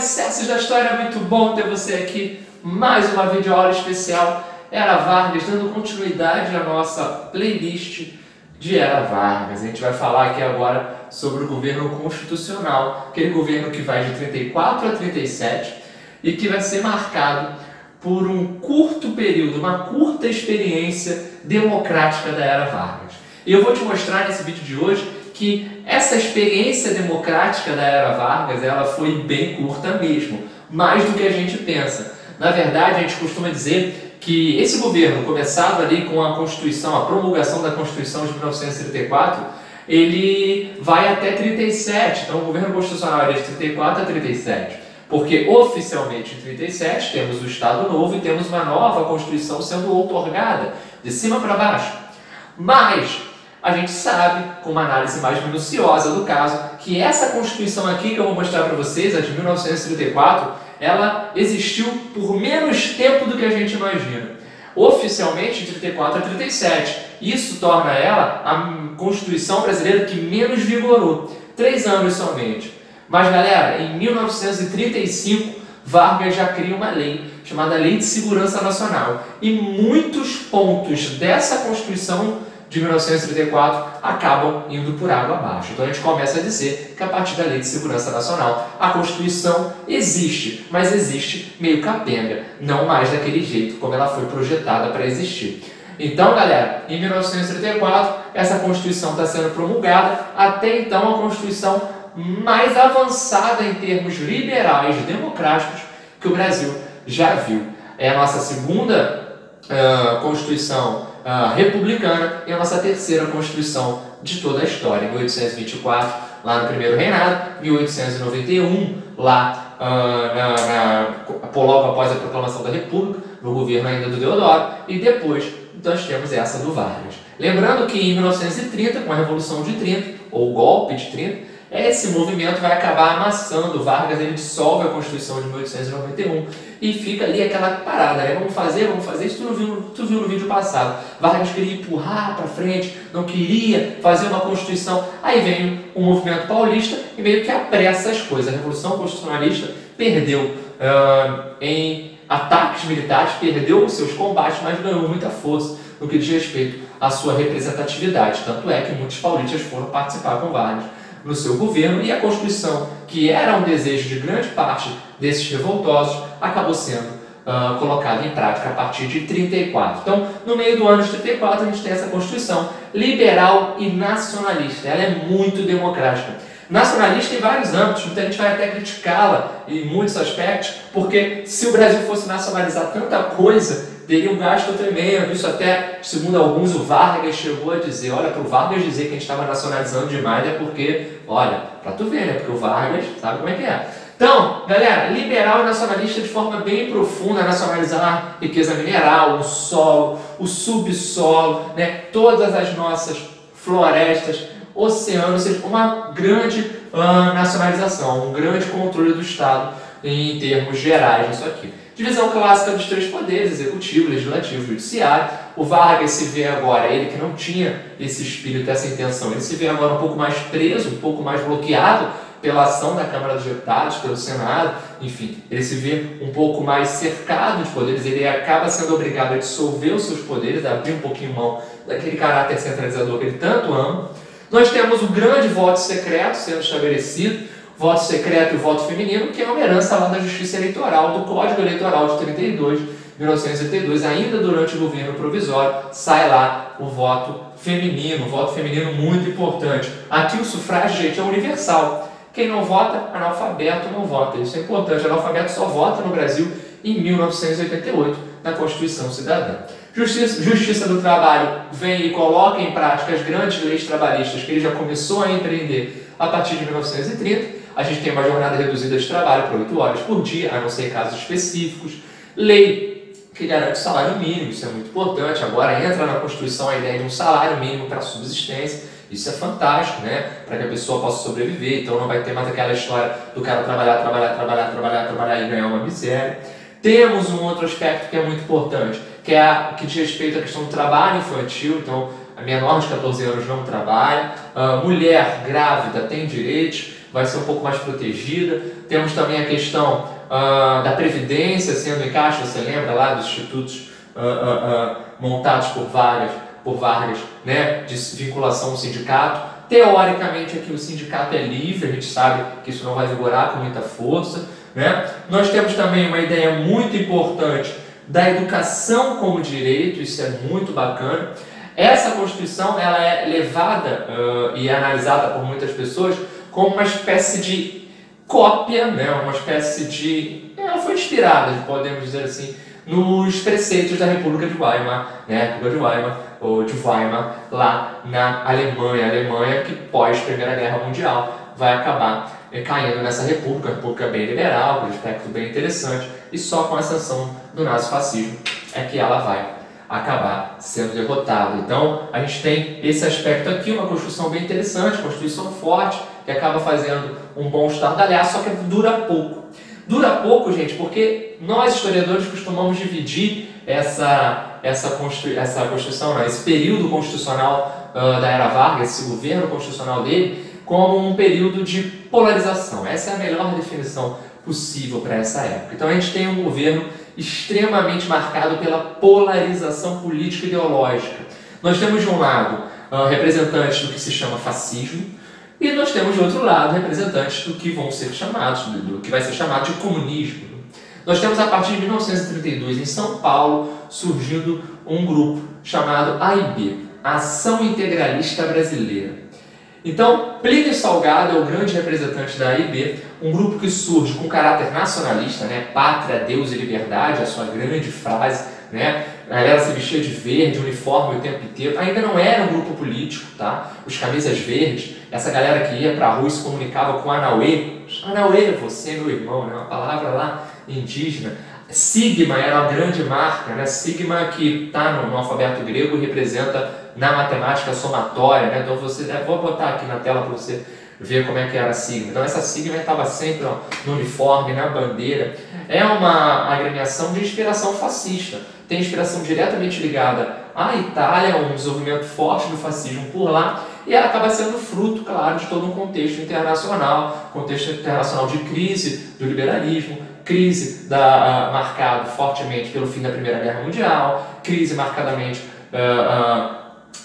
alicerces da história, é muito bom ter você aqui. Mais uma videoaula especial Era Vargas, dando continuidade à nossa playlist de Era Vargas. A gente vai falar aqui agora sobre o governo constitucional, aquele governo que vai de 34 a 37 e que vai ser marcado por um curto período, uma curta experiência democrática da Era Vargas. E eu vou te mostrar nesse vídeo de hoje que essa experiência democrática da Era Vargas, ela foi bem curta mesmo, mais do que a gente pensa. Na verdade, a gente costuma dizer que esse governo, começado ali com a Constituição, a promulgação da Constituição de 1934, ele vai até 37, então o governo constitucional é de 34 a 37, porque oficialmente em 37 temos o Estado Novo e temos uma nova Constituição sendo outorgada, de cima para baixo. Mas a gente sabe, com uma análise mais minuciosa do caso, que essa Constituição aqui que eu vou mostrar para vocês, a de 1934, ela existiu por menos tempo do que a gente imagina. Oficialmente, de 34 a 37. Isso torna ela a Constituição brasileira que menos vigorou. 3 anos somente. Mas, galera, em 1935, Vargas já cria uma lei chamada Lei de Segurança Nacional. E muitos pontos dessa Constituição de 1934 acabam indo por água abaixo. Então a gente começa a dizer que a partir da Lei de Segurança Nacional a Constituição existe, mas existe meio capenga, não mais daquele jeito como ela foi projetada para existir. Então, galera, em 1934 essa Constituição está sendo promulgada, até então a Constituição mais avançada em termos liberais, democráticos, que o Brasil já viu. É a nossa segunda Constituição republicana e a nossa terceira Constituição de toda a história. Em 1824, lá no primeiro reinado, 1891, lá logo após a proclamação da República, no governo ainda do Deodoro, e depois nós temos essa do Vargas. Lembrando que em 1930, com a Revolução de 30, ou o golpe de 30, esse movimento vai acabar amassando. Vargas, ele dissolve a Constituição de 1891 e fica ali aquela parada, né? Vamos fazer isso. Tu viu no vídeo passado. Vargas queria empurrar para frente, não queria fazer uma Constituição. Aí vem o movimento paulista e meio que apressa as coisas. A Revolução Constitucionalista perdeu em ataques militares, perdeu os seus combates, mas ganhou muita força no que diz respeito à sua representatividade. Tanto é que muitos paulistas foram participar com Vargas no seu governo, e a Constituição, que era um desejo de grande parte desses revoltosos, acabou sendo colocada em prática a partir de 34. Então, no meio do ano de 34, a gente tem essa Constituição liberal e nacionalista. Ela é muito democrática. Nacionalista em vários âmbitos, muita gente vai até criticá-la em muitos aspectos, porque se o Brasil fosse nacionalizar tanta coisa, teria um gasto tremendo. Isso até, segundo alguns, o Vargas chegou a dizer. Olha, para o Vargas dizer que a gente estava nacionalizando demais é porque, olha, para tu ver, né? Porque o Vargas sabe como é que é. Então, galera, liberal e nacionalista de forma bem profunda, nacionalizar riqueza mineral, o solo, o subsolo, né? Todas as nossas florestas, oceanos, ou seja, uma grande nacionalização, um grande controle do Estado em termos gerais nisso aqui. Divisão clássica dos 3 poderes, executivo, legislativo e judiciário. O Vargas se vê agora, ele que não tinha esse espírito, essa intenção, ele se vê agora um pouco mais preso, um pouco mais bloqueado pela ação da Câmara dos Deputados, pelo Senado, enfim, ele se vê um pouco mais cercado de poderes, ele acaba sendo obrigado a dissolver os seus poderes, a abrir um pouquinho mão daquele caráter centralizador que ele tanto ama. Nós temos o grande voto secreto sendo estabelecido, voto secreto e voto feminino, que é uma herança lá da Justiça Eleitoral, do Código Eleitoral de 1932, ainda durante o governo provisório, sai lá o voto feminino muito importante. Aqui o sufrágio, gente, é universal. Quem não vota, analfabeto não vota. Isso é importante, analfabeto só vota no Brasil em 1988, na Constituição Cidadã. Justiça do Trabalho vem e coloca em prática as grandes leis trabalhistas que ele já começou a empreender a partir de 1930. A gente tem uma jornada reduzida de trabalho para 8 horas por dia, a não ser em casos específicos. Lei que garante o salário mínimo, isso é muito importante. Agora entra na Constituição a ideia de um salário mínimo para subsistência. Isso é fantástico, né? Para que a pessoa possa sobreviver. Então não vai ter mais aquela história do cara trabalhar e ganhar uma miséria. Temos um outro aspecto que é muito importante, que diz respeito à questão do trabalho infantil. Então, a menor de 14 anos não trabalha. Mulher grávida tem direitos. vai ser um pouco mais protegida. Temos também a questão da Previdência sendo em caixa, você lembra lá dos institutos montados por Vargas, né, de vinculação ao sindicato. Teoricamente aqui o sindicato é livre, a gente sabe que isso não vai vigorar com muita força, né? Nós temos também uma ideia muito importante da educação como direito, isso é muito bacana. Essa Constituição ela é levada e analisada por muitas pessoas como uma espécie de cópia, né? Uma espécie de... Ela foi inspirada, podemos dizer assim, nos preceitos da República de Weimar, né? República de Weimar, ou de Weimar, lá na Alemanha. A Alemanha que pós Primeira Guerra Mundial vai acabar caindo nessa república bem liberal, com um aspecto bem interessante, e só com a ascensão do nazifascismo é que ela vai acabar sendo derrotada. Então, a gente tem esse aspecto aqui, uma Constituição bem interessante, Constituição forte, que acaba fazendo um bom estardalhaço, só que dura pouco. Dura pouco, gente, porque nós, historiadores, costumamos dividir essa Constituição, né, esse período constitucional da Era Vargas, esse governo constitucional dele, como um período de polarização. Essa é a melhor definição possível para essa época. Então a gente tem um governo extremamente marcado pela polarização política e ideológica. Nós temos de um lado representantes do que se chama fascismo e nós temos de outro lado representantes do que vão ser chamados, do que vai ser chamado de comunismo. Nós temos a partir de 1932 em São Paulo surgindo um grupo chamado AIB, Ação Integralista Brasileira. Então, Plínio Salgado é o grande representante da AIB, um grupo que surge com caráter nacionalista, né? Pátria, Deus e liberdade, a sua grande frase, né? A galera se vestia de verde, uniforme o tempo inteiro. Ainda não era um grupo político, tá? Os camisas verdes, essa galera que ia para a rua e se comunicava com Anauê. Anauê, você, meu irmão, né? Uma palavra lá indígena. Sigma era uma grande marca, né? Sigma que está no alfabeto grego e representa na matemática somatória, né? Então vou botar aqui na tela para você ver como é que era a sigma. Então essa sigma estava sempre no uniforme, na bandeira. É uma agremiação de inspiração fascista. Tem inspiração diretamente ligada à Itália, um desenvolvimento forte do fascismo por lá, e ela acaba sendo fruto, claro, de todo um contexto internacional de crise do liberalismo, crise marcado fortemente pelo fim da Primeira Guerra Mundial, crise marcadamente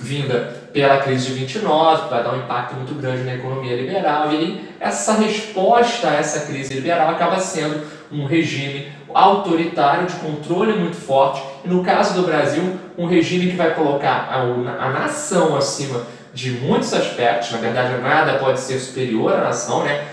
vinda pela crise de 29, que vai dar um impacto muito grande na economia liberal, e aí essa resposta a essa crise liberal acaba sendo um regime autoritário de controle muito forte, e no caso do Brasil, um regime que vai colocar a nação acima de muitos aspectos. Na verdade, nada pode ser superior à nação, né?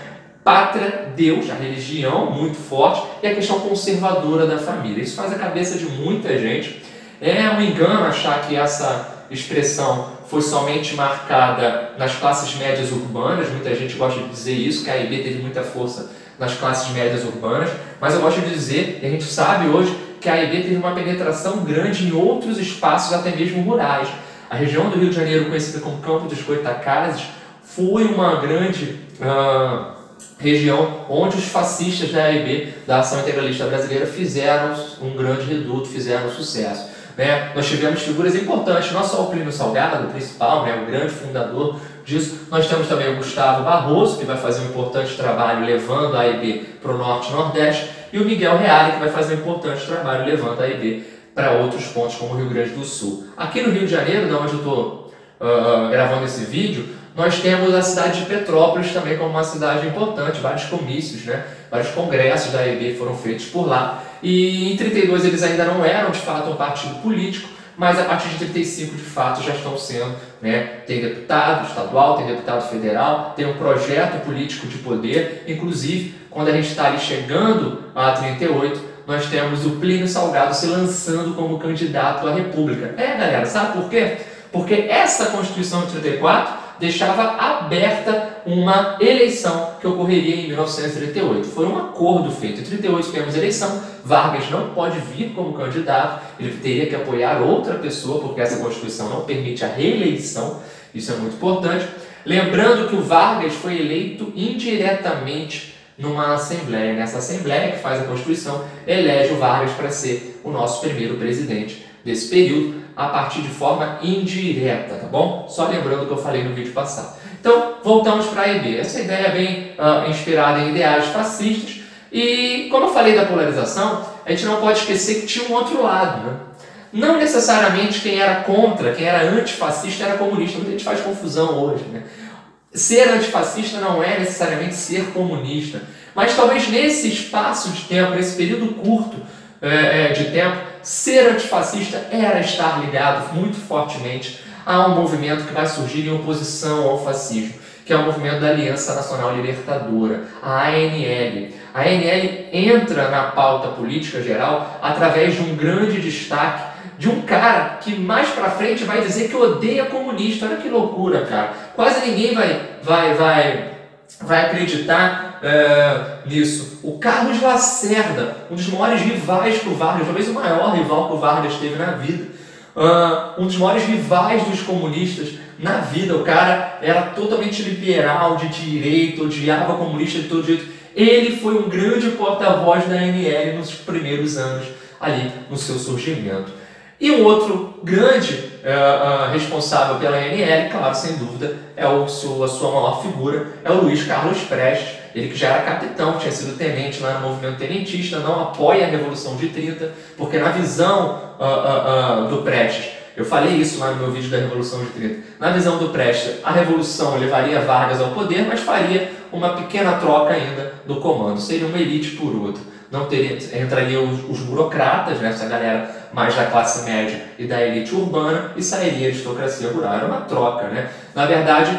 Pátria, Deus, a religião muito forte, e a questão conservadora da família. Isso faz a cabeça de muita gente. É um engano achar que essa expressão foi somente marcada nas classes médias urbanas. Muita gente gosta de dizer isso, que a AIB teve muita força nas classes médias urbanas, mas eu gosto de dizer, e a gente sabe hoje, que a AIB teve uma penetração grande em outros espaços, até mesmo rurais. A região do Rio de Janeiro, conhecida como Campo dos Goitacazes, foi uma grande região onde os fascistas da AIB, da Ação Integralista Brasileira, fizeram um grande reduto, fizeram sucesso. Né? Nós tivemos figuras importantes, não só o Plínio Salgado, o principal, né, o grande fundador disso. Nós temos também o Gustavo Barroso, que vai fazer um importante trabalho levando a AIB para o Norte e Nordeste, e o Miguel Reale, que vai fazer um importante trabalho levando a AIB para outros pontos, como o Rio Grande do Sul. Aqui no Rio de Janeiro, de onde eu estou gravando esse vídeo, nós temos a cidade de Petrópolis também como uma cidade importante, vários comícios, né? Vários congressos da AIB foram feitos por lá. E em 32 eles ainda não eram de fato um partido político, mas a partir de 35 de fato já estão sendo, né? Tem deputado estadual, tem deputado federal, tem um projeto político de poder. Inclusive, quando a gente está ali chegando a 38, nós temos o Plínio Salgado se lançando como candidato à República. Galera, sabe por quê? Porque essa Constituição de 34 deixava aberta uma eleição que ocorreria em 1938. Foi um acordo feito. Em 38 tivemos eleição, Vargas não pode vir como candidato, ele teria que apoiar outra pessoa, porque essa Constituição não permite a reeleição, isso é muito importante. Lembrando que o Vargas foi eleito indiretamente numa Assembleia. Nessa Assembleia que faz a Constituição, elege o Vargas para ser o nosso primeiro presidente desse período, a partir de forma indireta, tá bom? Só lembrando o que eu falei no vídeo passado. Então, voltamos para a AIB. Essa ideia é bem inspirada em ideais fascistas. E, como eu falei da polarização, a gente não pode esquecer que tinha um outro lado, né? Não necessariamente quem era contra, quem era antifascista era comunista. Muita gente faz confusão hoje, né? Ser antifascista não é necessariamente ser comunista. Mas talvez nesse espaço de tempo, nesse período curto de tempo, ser antifascista era estar ligado muito fortemente a um movimento que vai surgir em oposição ao fascismo, que é o movimento da Aliança Nacional Libertadora, a ANL. A ANL entra na pauta política geral através de um grande destaque de um cara que mais pra frente vai dizer que odeia comunista. Olha que loucura, cara. Quase ninguém vai acreditar nisso. O Carlos Lacerda, um dos maiores rivais que o Vargas, talvez o maior rival que o Vargas teve na vida, um dos maiores rivais dos comunistas na vida. O cara era totalmente liberal, de direita, odiava comunista de todo jeito. Ele foi um grande porta-voz da ANL nos primeiros anos ali no seu surgimento. E um outro grande responsável pela ANL, claro, sem dúvida, é a sua maior figura, é o Luiz Carlos Prestes. Ele que já era capitão, tinha sido tenente lá no movimento tenentista, não apoia a Revolução de 30, porque na visão do Prestes, eu falei isso lá no meu vídeo da Revolução de 30, na visão do Prestes, a Revolução levaria Vargas ao poder, mas faria uma pequena troca ainda do comando, seria uma elite por outra. Não teria, entrariam os burocratas, né, essa galera mais da classe média e da elite urbana, e sairia a aristocracia rural. Era uma troca, né? Na verdade,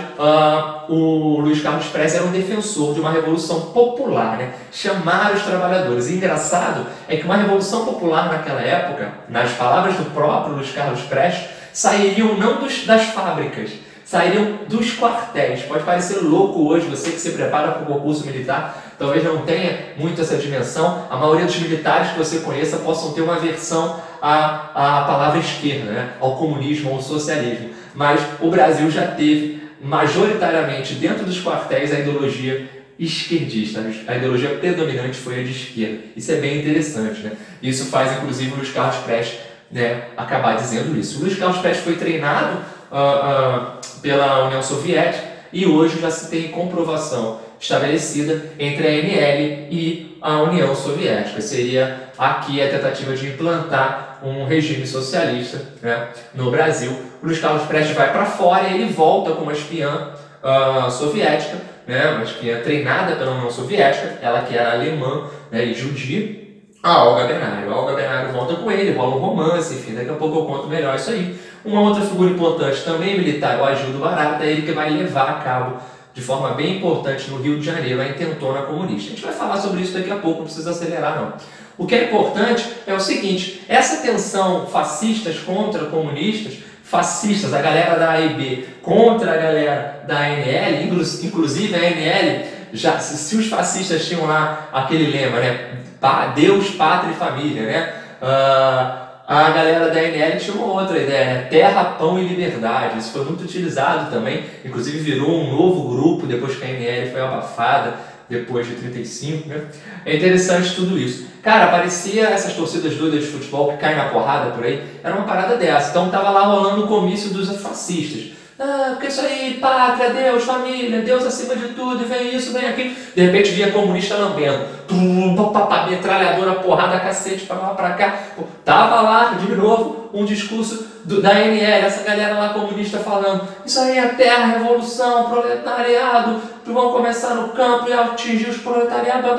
o Luiz Carlos Prestes era um defensor de uma revolução popular, né? Chamar os trabalhadores. E engraçado é que uma revolução popular naquela época, nas palavras do próprio Luiz Carlos Prestes, sairiam não das fábricas, sairiam dos quartéis. Pode parecer louco hoje, você que se prepara para o concurso militar, talvez não tenha muito essa dimensão. A maioria dos militares que você conheça possam ter uma aversão à palavra esquerda, né? Ao comunismo, ao socialismo. Mas o Brasil já teve, majoritariamente, dentro dos quartéis, a ideologia esquerdista. A ideologia predominante foi a de esquerda. Isso é bem interessante, né? Isso faz, inclusive, o Luiz Carlos Prestes, né, acabar dizendo isso. O Luiz Carlos Prestes foi treinado pela União Soviética e hoje já se tem comprovação estabelecida entre a ANL e a União Soviética. Seria aqui a tentativa de implantar um regime socialista, né, no Brasil. O Luiz Carlos Prestes vai para fora e ele volta com uma espiã soviética, né, uma espiã treinada pela União Soviética, ela que era alemã, né, e judia, a Olga Benário. A Olga Benário volta com ele, rola um romance, enfim, daqui a pouco eu conto melhor isso aí. Uma outra figura importante, também militar, o Agildo Barata, é ele que vai levar a cabo de forma bem importante no Rio de Janeiro a intentona comunista. A gente vai falar sobre isso daqui a pouco, não precisa acelerar não. O que é importante é o seguinte, essa tensão fascistas contra comunistas, fascistas, a galera da AIB contra a galera da ANL, inclusive a ANL, já, se os fascistas tinham lá aquele lema, né, Deus, Pátria e Família, né, a galera da ANL tinha uma outra ideia, né? Terra, Pão e Liberdade. Isso foi muito utilizado também, inclusive virou um novo grupo depois que a ANL foi abafada, depois de 35, né? É interessante tudo isso. Cara, parecia essas torcidas doidas de futebol que caem na porrada por aí, era uma parada dessa. Então tava lá rolando o comício dos fascistas. Porque isso aí, pátria, Deus, família, Deus acima de tudo, e vem isso, vem aquilo. De repente via comunista lambendo. Metralhadora, porrada, cacete, pra lá, pra cá. Tava lá, de novo, um discurso da ANL, essa galera lá comunista falando: isso aí é terra, revolução, proletariado, vão começar no campo e atingir os proletariados,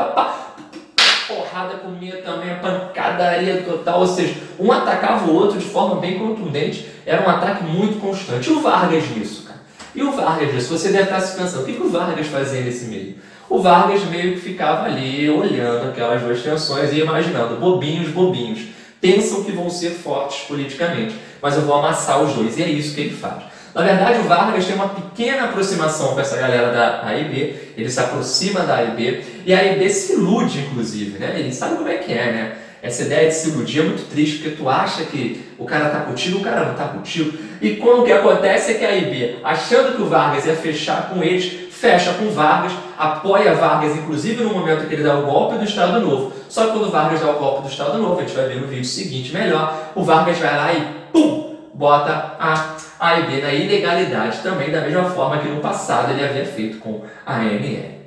porrada comia também, a pancadaria total, ou seja, um atacava o outro de forma bem contundente, era um ataque muito constante. E o Vargas nisso, cara? E o Vargas nisso? Você deve estar se pensando, o que o Vargas fazia nesse meio? O Vargas meio que ficava ali, olhando aquelas duas tensões e imaginando, bobinhos, pensam que vão ser fortes politicamente, mas eu vou amassar os dois, e é isso que ele faz. Na verdade, o Vargas tem uma pequena aproximação com essa galera da AIB, ele se aproxima da AIB, e a AIB se ilude, inclusive, né? Ele sabe como é que é, né? Essa ideia de se iludir é muito triste, porque tu acha que o cara tá contigo, o cara não tá contigo. E quando o que acontece é que a AIB, achando que o Vargas ia fechar com eles, fecha com Vargas, apoia Vargas, inclusive no momento que ele dá o golpe do Estado Novo. Só que quando o Vargas dá o golpe do Estado Novo, a gente vai ver no vídeo seguinte melhor, o Vargas vai lá e pum, bota a A e B na ilegalidade também, da mesma forma que no passado ele havia feito com a ANL.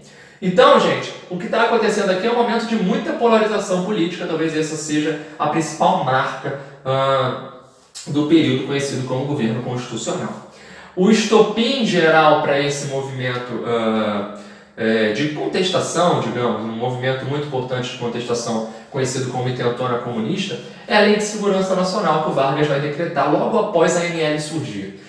Então, gente, o que está acontecendo aqui é um momento de muita polarização política, talvez essa seja a principal marca do período conhecido como governo constitucional. O estopim geral para esse movimento de contestação, digamos, um movimento muito importante de contestação conhecido como Intentona Comunista, é a Lei de Segurança Nacional que o Vargas vai decretar logo após a ANL surgir.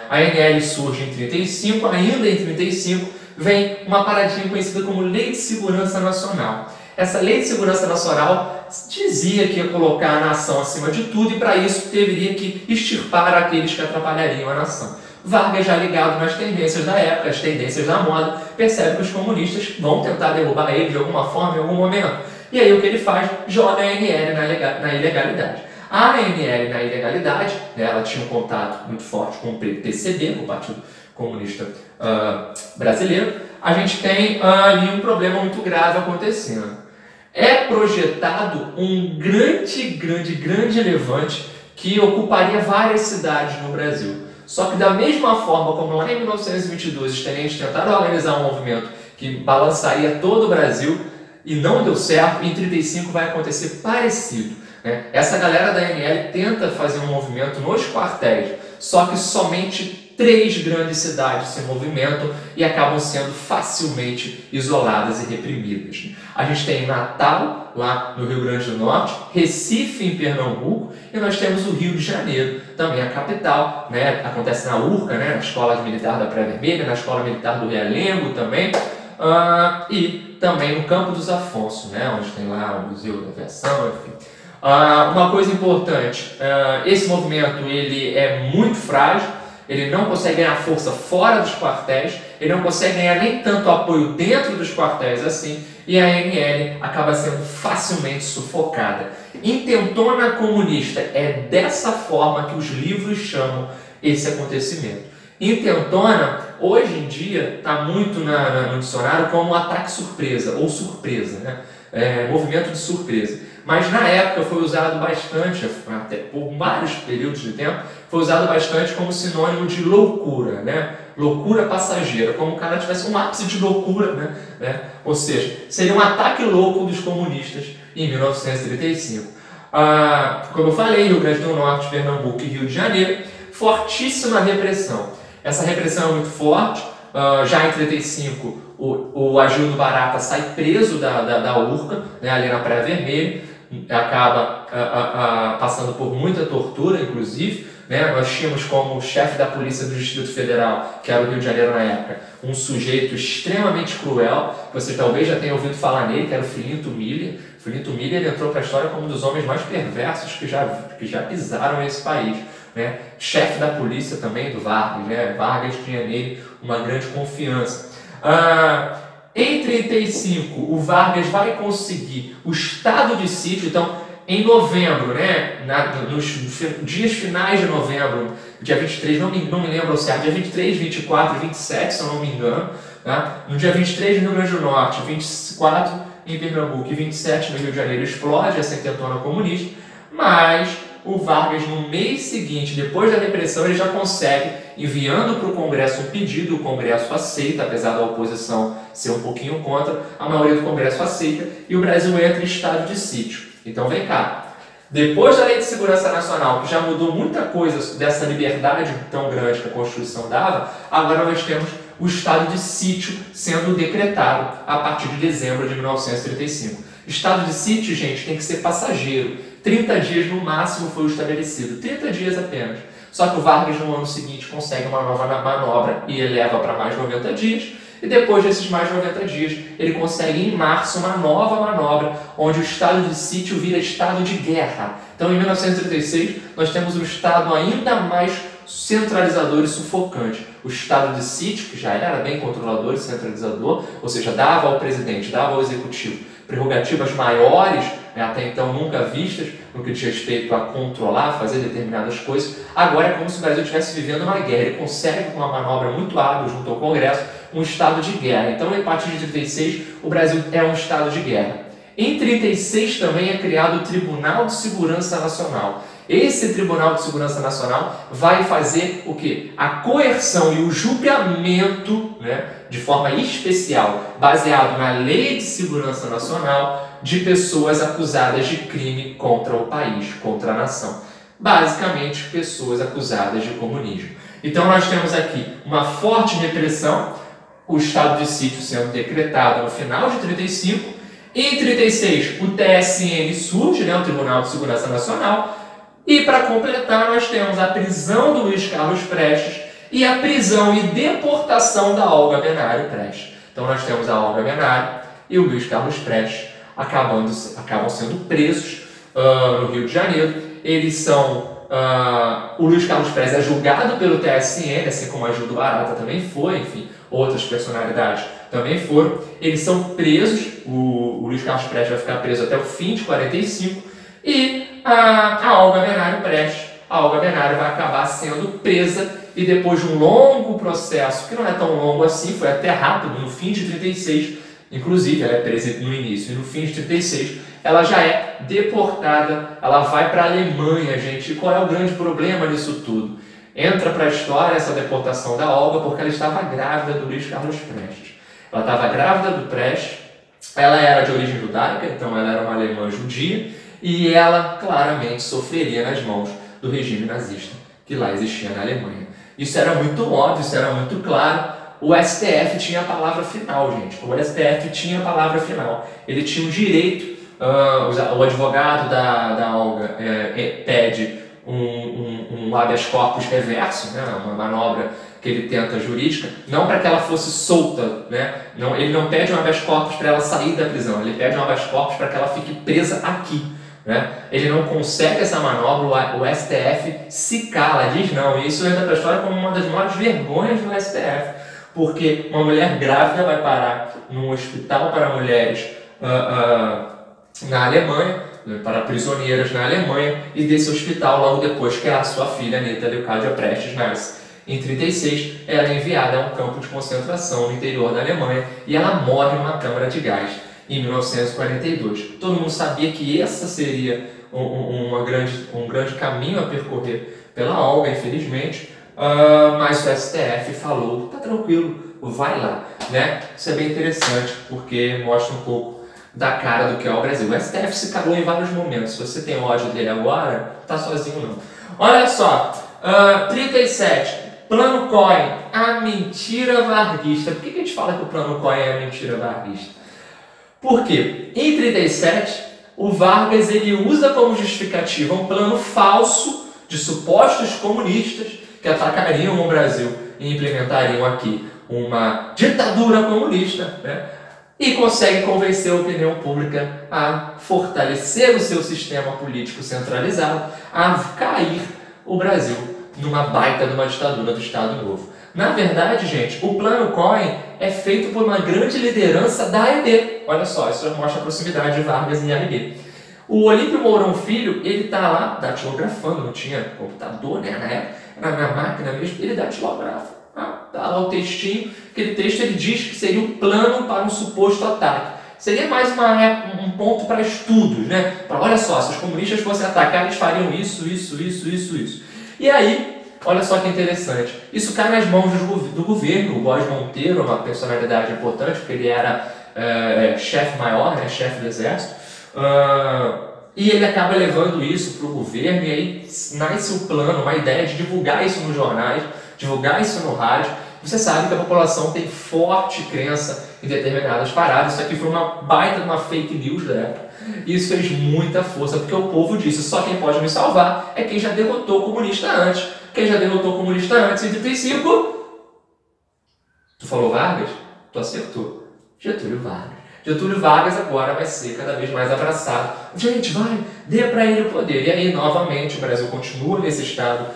A ANL surge em 1935, ainda em 1935, vem uma paradinha conhecida como Lei de Segurança Nacional. Essa Lei de Segurança Nacional dizia que ia colocar a nação acima de tudo e para isso deveria que extirpar aqueles que atrapalhariam a nação. Vargas, já ligado nas tendências da época, as tendências da moda, percebe que os comunistas vão tentar derrubar ele de alguma forma em algum momento. E aí o que ele faz? Joga a ANL na ilegalidade. A ANL na ilegalidade, ela tinha um contato muito forte com o PCB, o Partido Comunista Brasileiro. A gente tem ali um problema muito grave acontecendo. É projetado um grande levante que ocuparia várias cidades no Brasil. Só que da mesma forma como lá em 1922 os tenentes tentaram organizar um movimento que balançaria todo o Brasil e não deu certo, em 1935 vai acontecer parecido. Essa galera da ANL tenta fazer um movimento nos quartéis, só que somente 3 grandes cidades se movimentam e acabam sendo facilmente isoladas e reprimidas. A gente tem Natal, lá no Rio Grande do Norte, Recife, em Pernambuco, e nós temos o Rio de Janeiro, também a capital, acontece na URCA, na Escola Militar da Praia Vermelha, na Escola Militar do Realengo também, e também no Campo dos Afonso, onde tem lá o Museu da Aviação, enfim. Uma coisa importante, esse movimento ele é muito frágil, ele não consegue ganhar força fora dos quartéis, ele não consegue ganhar nem tanto apoio dentro dos quartéis assim, e a ANL acaba sendo facilmente sufocada. Intentona Comunista é dessa forma que os livros chamam esse acontecimento. Intentona, hoje em dia, está muito no dicionário como ataque surpresa, ou surpresa, movimento de surpresa. Mas na época foi usado bastante, até por vários períodos de tempo, foi usado bastante como sinônimo de loucura, loucura passageira, como o cara tivesse um ápice de loucura, ou seja, seria um ataque louco dos comunistas em 1935. Como eu falei, Rio Grande do Norte, Pernambuco e Rio de Janeiro, fortíssima repressão. Essa repressão é muito forte. Já em 1935, o Agildo Barata sai preso da URCA, ali na Praia Vermelha, acaba passando por muita tortura, inclusive. Nós tínhamos como chefe da polícia do Distrito Federal, que era o Rio de Janeiro na época, um sujeito extremamente cruel, você talvez já tenha ouvido falar nele, que era o Filinto Miller. O Filinto Miller entrou para a história como um dos homens mais perversos que já pisaram esse país. Chefe da polícia também do Vargas, Vargas tinha nele uma grande confiança. Em 1935, o Vargas vai conseguir o estado de sítio. Então, em novembro, nos dias finais de novembro, dia 23, não me lembro ao certo, dia 23, 24 e 27, se eu não me engano, no dia 23 no Rio Grande do Norte, 24 em Pernambuco e 27 no Rio de Janeiro, explode essa intentona comunista, mas o Vargas, no mês seguinte, depois da repressão, ele já consegue, enviando para o Congresso um pedido, o Congresso aceita, apesar da oposição ser um pouquinho contra, a maioria do Congresso aceita, e o Brasil entra em estado de sítio. Então vem cá, depois da Lei de Segurança Nacional, que já mudou muita coisa dessa liberdade tão grande que a Constituição dava, agora nós temos o estado de sítio sendo decretado a partir de dezembro de 1935. Estado de sítio, gente, tem que ser passageiro. 30 dias no máximo foi o estabelecido, 30 dias apenas. Só que o Vargas no ano seguinte consegue uma nova manobra e eleva para mais 90 dias. E depois desses mais 90 dias, ele consegue em março uma nova manobra, onde o estado de sítio vira estado de guerra. Então, em 1936, nós temos um estado ainda mais centralizador e sufocante. O estado de sítio, que já era bem controlador e centralizador, ou seja, dava ao presidente, dava ao executivo prerrogativas maiores, até então nunca vistas, no que diz respeito a controlar, fazer determinadas coisas. Agora é como se o Brasil estivesse vivendo uma guerra. Ele consegue, com uma manobra muito hábil junto ao Congresso, um estado de guerra. Então, a partir de 1936, o Brasil é um estado de guerra. Em 1936 também é criado o Tribunal de Segurança Nacional. Esse Tribunal de Segurança Nacional vai fazer o quê? A coerção e o julgamento, né, de forma especial, baseado na Lei de Segurança Nacional, de pessoas acusadas de crime contra o país, contra a nação. Basicamente, pessoas acusadas de comunismo. Então, nós temos aqui uma forte repressão, o estado de sítio sendo decretado no final de 1935. Em 1936, o TSN surge, né, o Tribunal de Segurança Nacional. E, para completar, nós temos a prisão do Luiz Carlos Prestes e a prisão e deportação da Olga Benário Prestes. Então, nós temos a Olga Benário e o Luiz Carlos Prestes acabam sendo presos no Rio de Janeiro. Eles são... o Luiz Carlos Prestes é julgado pelo TSN, assim como a Gildo Barata também foi, enfim, outras personalidades também foram. Eles são presos, o Luiz Carlos Prestes vai ficar preso até o fim de 1945, e a Olga Benário Prestes, a Olga Benário vai acabar sendo presa, e depois de um longo processo, que não é tão longo assim, foi até rápido, no fim de 1936, inclusive ela é presa no início, e no fim de 1936, ela já é deportada, ela vai para a Alemanha, gente. E qual é o grande problema disso tudo? Entra para a história essa deportação da Olga porque ela estava grávida do Luiz Carlos Prestes. Ela estava grávida do Prestes, ela era de origem judaica, então ela era uma alemã judia, e ela claramente sofreria nas mãos do regime nazista que lá existia na Alemanha. Isso era muito óbvio, isso era muito claro. O STF tinha a palavra final, gente. O STF tinha a palavra final. Ele tinha o direito. O advogado da Olga pede um habeas corpus reverso, né, uma manobra que ele tenta jurídica, não para que ela fosse solta, né, não, ele não pede um habeas corpus para ela sair da prisão, ele pede um habeas corpus para que ela fique presa aqui. Né? Ele não consegue essa manobra, o STF se cala, diz não, e isso entra para a história como uma das maiores vergonhas do STF, porque uma mulher grávida vai parar num hospital para mulheres na Alemanha, para prisioneiras na Alemanha, e desse hospital, logo depois que a sua filha, Anitta Leocádia Prestes, nasce. Em 1936, ela é enviada a um campo de concentração no interior da Alemanha e ela morre numa câmara de gás em 1942. Todo mundo sabia que essa seria um grande caminho a percorrer pela Olga, infelizmente, mas o STF falou, tá tranquilo, vai lá. Né? Isso é bem interessante, porque mostra um pouco da cara do que é o Brasil. O STF se calou em vários momentos. Se você tem ódio dele agora, tá sozinho não. Olha só, 37, Plano Cohen, a mentira varguista. Por que a gente fala que o Plano Cohen é a mentira varguista? Porque em 37, o Vargas ele usa como justificativa um plano falso de supostos comunistas que atacariam o Brasil e implementariam aqui uma ditadura comunista, né? E consegue convencer a opinião pública a fortalecer o seu sistema político centralizado, a cair o Brasil numa baita de uma ditadura do Estado Novo. Na verdade, gente, o Plano Cohen é feito por uma grande liderança da AEB. Olha só, isso mostra a proximidade de Vargas e AEB. O Olímpio Mourão Filho, ele está lá datilografando, não tinha computador, né, na época, era na máquina mesmo, ele datilografa. Tá lá o textinho, aquele texto ele diz que seria um plano para um suposto ataque. Seria mais um ponto para estudos, né? Para, olha só, se os comunistas fossem atacar, eles fariam isso. E aí, olha só que interessante, isso cai nas mãos do governo. O Góes Monteiro é uma personalidade importante, porque ele era chefe maior, né, chefe do exército, e ele acaba levando isso para o governo, e aí nasce o plano, uma ideia de divulgar isso nos jornais, divulgar isso no rádio. Você sabe que a população tem forte crença em determinadas paradas. Isso aqui foi uma baita de uma fake news da época. E isso fez muita força, porque o povo disse, só quem pode me salvar é quem já derrotou o comunista antes. Quem já derrotou o comunista antes, em 35... Tu falou Vargas? Tu acertou. Getúlio Vargas. Getúlio Vargas agora vai ser cada vez mais abraçado. Gente, vai, dê para ele o poder. E aí, novamente, o Brasil continua nesse estado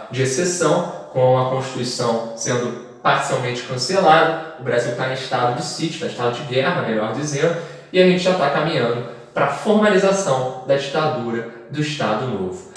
de exceção, com a Constituição sendo parcialmente cancelada. O Brasil está em estado de sítio, está em estado de guerra, melhor dizendo, e a gente já está caminhando para a formalização da ditadura do Estado Novo.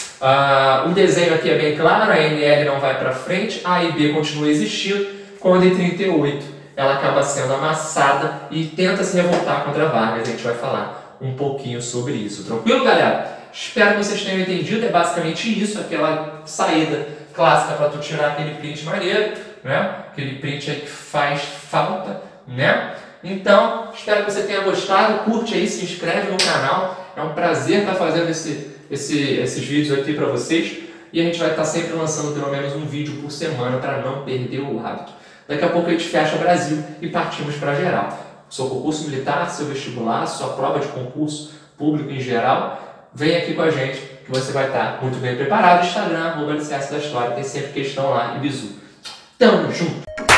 O desenho aqui é bem claro, a ANL não vai para frente, a AIB continua existindo, quando em 38 ela acaba sendo amassada e tenta se revoltar contra Vargas. A gente vai falar um pouquinho sobre isso. Tranquilo, galera? Espero que vocês tenham entendido, é basicamente isso, aquela saída clássica para tu tirar aquele print maneiro, né? Aquele print aí que faz falta, né? Então, espero que você tenha gostado, curte aí, se inscreve no canal, é um prazer estar fazendo esses vídeos aqui para vocês e a gente vai estar sempre lançando pelo menos um vídeo por semana para não perder o hábito. Daqui a pouco a gente fecha Brasil e partimos para geral. Seu concurso militar, seu vestibular, sua prova de concurso público em geral, vem aqui com a gente que você vai estar muito bem preparado. Instagram, @LCS da História, tem sempre questão lá e bizu. Tamo junto!